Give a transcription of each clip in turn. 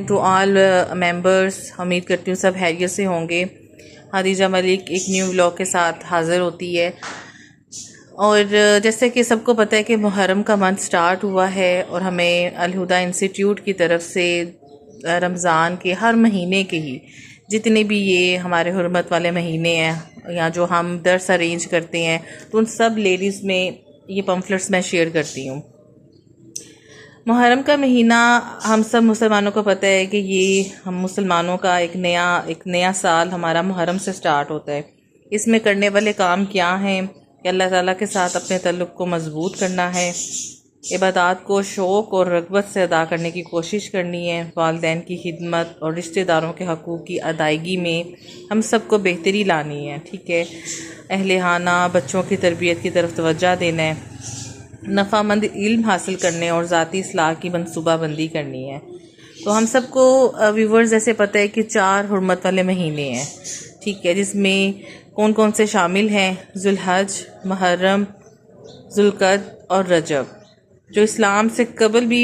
To all members, उम्मीद करती हूँ सब खैरियत से होंगे। हादिजा मलिक एक न्यू व्लॉग के साथ हाज़िर होती है। और जैसे कि सबको पता है कि मुहर्रम का मंथ स्टार्ट हुआ है और हमें अल हुदा इंस्टीट्यूट की तरफ से रमज़ान के हर महीने के ही जितने भी ये हमारे हुर्मत वाले महीने हैं या जो हम दर्स अरेंज करते हैं तो उन सब लेडीज़ में ये पम्फलेट्स मैं शेयर करती हूँ। मुहर्रम का महीना हम सब मुसलमानों को पता है कि ये हम मुसलमानों का एक नया साल हमारा मुहर्रम से स्टार्ट होता है। इसमें करने वाले काम क्या हैं कि अल्लाह ताला के साथ अपने तल्लुक़ को मज़बूत करना है, इबादत को शौक़ और रग़बत से अदा करने की कोशिश करनी है, वालिदैन की खिदमत और रिश्तेदारों के हक़ूक़ की अदायगी में हम सबको बेहतरी लानी है। ठीक है, अहले खाना बच्चों की तरबियत की तरफ तवज्जो देना है, नफ़ामंद इल्म हासिल करने और ज़ाती इस्लाह की मनसूबाबंदी करनी है। तो हम सबको व्यूवर्स जैसे पता है कि 4 हुर्मत वाले महीने हैं, ठीक है, जिसमें कौन कौन से शामिल हैं, ज़ुल्हज, मुहर्रम, ज़ुल्क़द और रजब, जो इस्लाम से कबल भी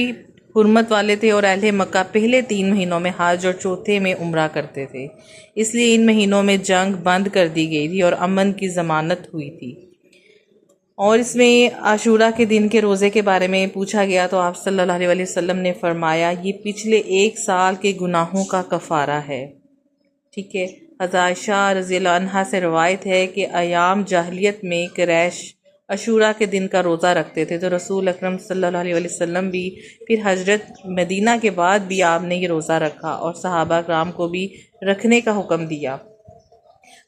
हुर्मत वाले थे और अहले मक्का पहले 3 महीनों में हज और चौथे में उम्रा करते थे। इसलिए इन महीनों में जंग बंद कर दी गई थी और अमन की ज़मानत हुई थी। और इसमें आशूरा के दिन के रोज़े के बारे में पूछा गया तो आप सल्लल्लाहु अलैहि वसल्लम ने फरमाया ये पिछले 1 साल के गुनाहों का कफ़ारा है। ठीक है, आयशा रज़ियल्लाहु अन्हा से रवायत है कि अयाम जाहिलियत में कुरैश आशूरा के दिन का रोज़ा रखते थे, तो रसूल अकरम सल्लल्लाहु अलैहि वसल्लम भी फिर हजरत मदीना के बाद भी आपने ये रोज़ा रखा और सहाबा कराम को भी रखने का हुक्म दिया।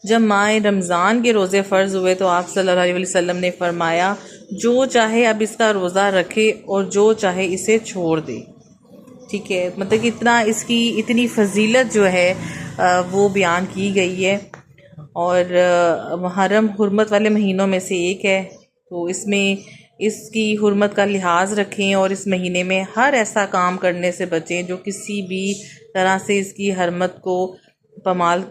जब माह रमज़ान के रोज़े फ़र्ज़ हुए तो आप सल्लल्लाहु अलैहि वसल्लम ने फरमाया जो चाहे अब इसका रोज़ा रखे और जो चाहे इसे छोड़ दे। ठीक है, मतलब कि इतना इसकी इतनी फजीलत जो है वो बयान की गई है। और मुहर्रम हुर्मत वाले महीनों में से एक है, तो इसमें इसकी हुर्मत का लिहाज रखें और इस महीने में हर ऐसा काम करने से बचें जो किसी भी तरह से इसकी हरमत को पमाल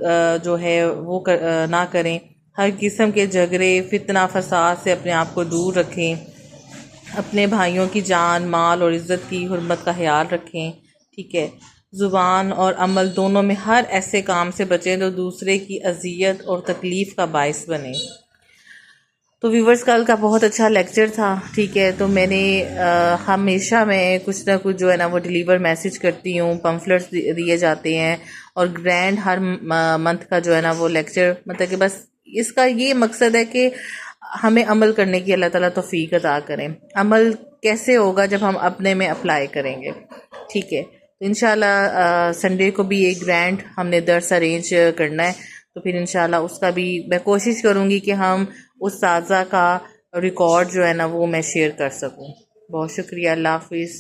जो है वो ना करें। हर किस्म के झगड़े फितना फसाद से अपने आप को दूर रखें, अपने भाइयों की जान माल और इज़्ज़त की हुर्मत का ख्याल रखें। ठीक है, ज़ुबान और अमल दोनों में हर ऐसे काम से बचें जो दूसरे की अजियत और तकलीफ़ का बायस बने। तो व्यूवर्स कल का बहुत अच्छा लेक्चर था। ठीक है, तो मैंने हमेशा मैं कुछ ना कुछ जो है ना वो डिलीवर मैसेज करती हूँ, पम्फलेट्स दिए जाते हैं और ग्रैंड हर मंथ का जो है ना वो लेक्चर, मतलब कि बस इसका ये मकसद है कि हमें अमल करने की अल्लाह ताला तौफीक अता करें। अमल कैसे होगा जब हम अपने में अप्लाई करेंगे। ठीक है, तो इंशाल्लाह संडे को भी एक ग्रैंड हमने दर्स अरेंज करना है, तो फिर इंशाल्लाह उसका भी मैं कोशिश करूँगी कि हम उस ताज़ा का रिकॉर्ड जो है ना वो मैं शेयर कर सकूँ। बहुत शुक्रिया, अल्लाह हाफिज़।